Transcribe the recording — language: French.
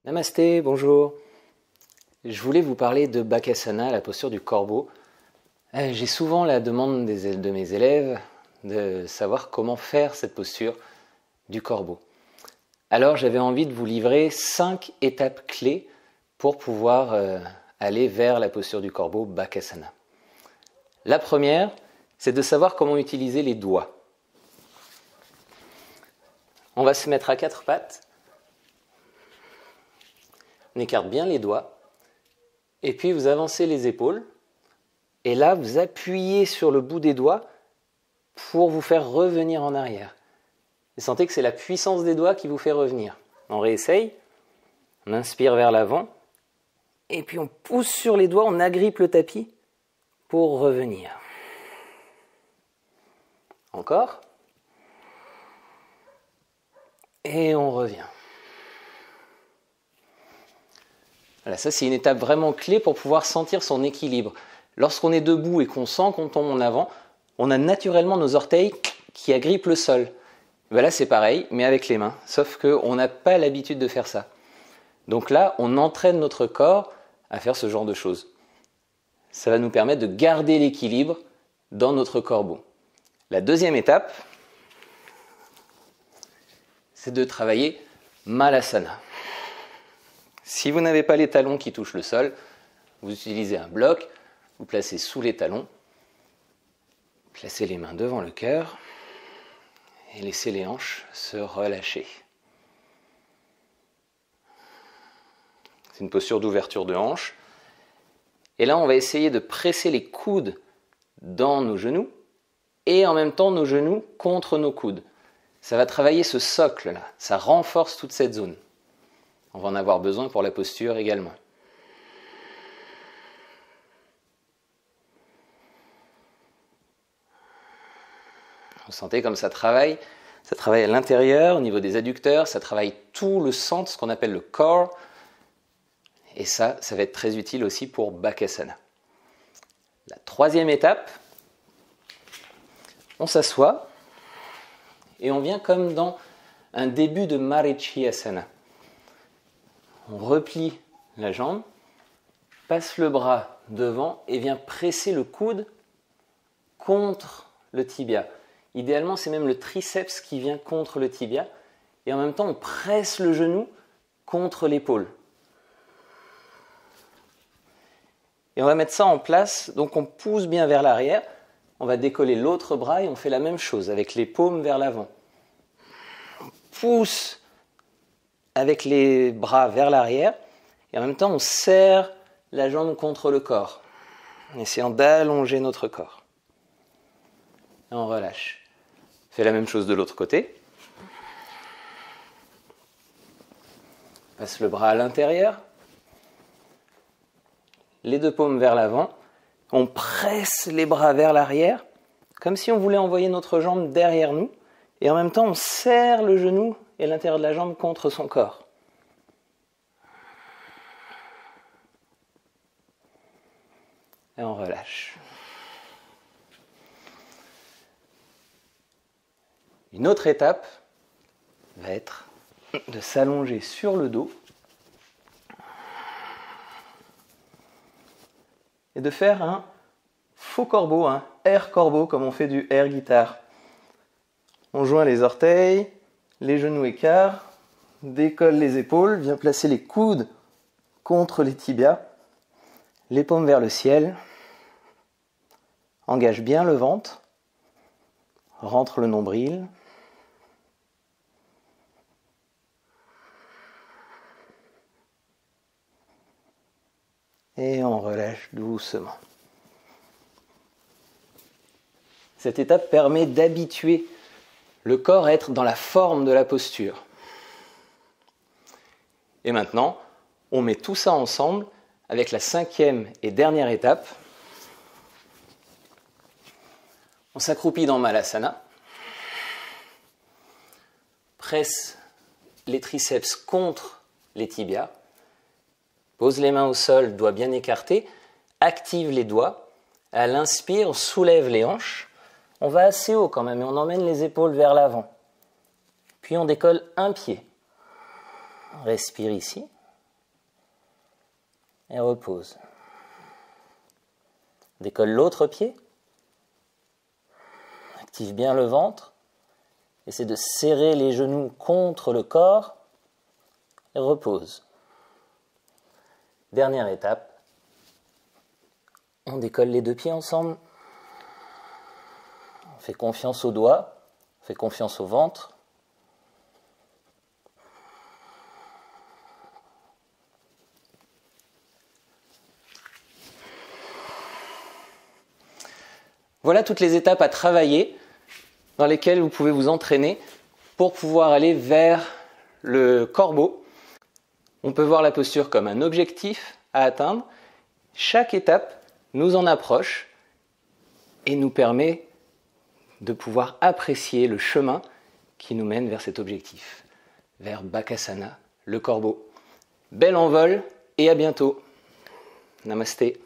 Namasté, bonjour. Je voulais vous parler de Bakasana, la posture du corbeau. J'ai souvent la demande de mes élèves de savoir comment faire cette posture du corbeau. Alors j'avais envie de vous livrer 5 étapes clés pour pouvoir aller vers la posture du corbeau Bakasana. La première, c'est de savoir comment utiliser les doigts. On va se mettre à 4 pattes. On écarte bien les doigts. Et puis vous avancez les épaules. Et là, vous appuyez sur le bout des doigts pour vous faire revenir en arrière. Et sentez que c'est la puissance des doigts qui vous fait revenir. On réessaye. On inspire vers l'avant. Et puis on pousse sur les doigts, on agrippe le tapis pour revenir. Encore. Et on revient. Voilà, ça c'est une étape vraiment clé pour pouvoir sentir son équilibre. Lorsqu'on est debout et qu'on sent qu'on tombe en avant, on a naturellement nos orteils qui agrippent le sol. Ben là c'est pareil, mais avec les mains, sauf qu'on n'a pas l'habitude de faire ça. Donc là, on entraîne notre corps à faire ce genre de choses. Ça va nous permettre de garder l'équilibre dans notre corbeau. La deuxième étape, c'est de travailler Malasana. Si vous n'avez pas les talons qui touchent le sol, vous utilisez un bloc, vous placez sous les talons, placez les mains devant le cœur et laissez les hanches se relâcher. C'est une posture d'ouverture de hanches. Et là, on va essayer de presser les coudes dans nos genoux et en même temps nos genoux contre nos coudes. Ça va travailler ce socle-là, ça renforce toute cette zone. On va en avoir besoin pour la posture également. Vous sentez comme ça travaille à l'intérieur, au niveau des adducteurs, ça travaille tout le centre, ce qu'on appelle le core. Et ça va être très utile aussi pour Bakasana. La troisième étape, on s'assoit et on vient comme dans un début de Marichyasana. On replie la jambe, passe le bras devant et vient presser le coude contre le tibia. Idéalement, c'est même le triceps qui vient contre le tibia. Et en même temps, on presse le genou contre l'épaule. Et on va mettre ça en place. Donc on pousse bien vers l'arrière. On va décoller l'autre bras et on fait la même chose avec les paumes vers l'avant. On pousse avec les bras vers l'arrière. Et en même temps, on serre la jambe contre le corps, en essayant d'allonger notre corps. Et on relâche. On fait la même chose de l'autre côté. On passe le bras à l'intérieur. Les deux paumes vers l'avant. On presse les bras vers l'arrière, comme si on voulait envoyer notre jambe derrière nous. Et en même temps, on serre le genou et l'intérieur de la jambe contre son corps. Et on relâche. Une autre étape va être de s'allonger sur le dos et de faire un faux corbeau, un air corbeau, comme on fait du air guitare. On joint les orteils, les genoux écarts, décolle les épaules, vient placer les coudes contre les tibias, les paumes vers le ciel, engage bien le ventre, rentre le nombril. Et on relâche doucement. Cette étape permet d'habituer le corps à être dans la forme de la posture. Et maintenant, on met tout ça ensemble avec la 5e et dernière étape. On s'accroupit dans Malasana, presse les triceps contre les tibias, pose les mains au sol, doigts bien écartés, active les doigts. À l'inspire, on soulève les hanches. On va assez haut quand même et on emmène les épaules vers l'avant. Puis on décolle un pied. On respire ici. et repose. Décolle l'autre pied. Active bien le ventre. Essaie de serrer les genoux contre le corps et repose. Dernière étape. On décolle les deux pieds ensemble. On fait confiance aux doigts, on fait confiance au ventre. Voilà toutes les étapes à travailler dans lesquelles vous pouvez vous entraîner pour pouvoir aller vers le corbeau. On peut voir la posture comme un objectif à atteindre. Chaque étape nous en approche et nous permet de pouvoir apprécier le chemin qui nous mène vers cet objectif, vers Bakasana, le corbeau. Bel envol et à bientôt. Namasté.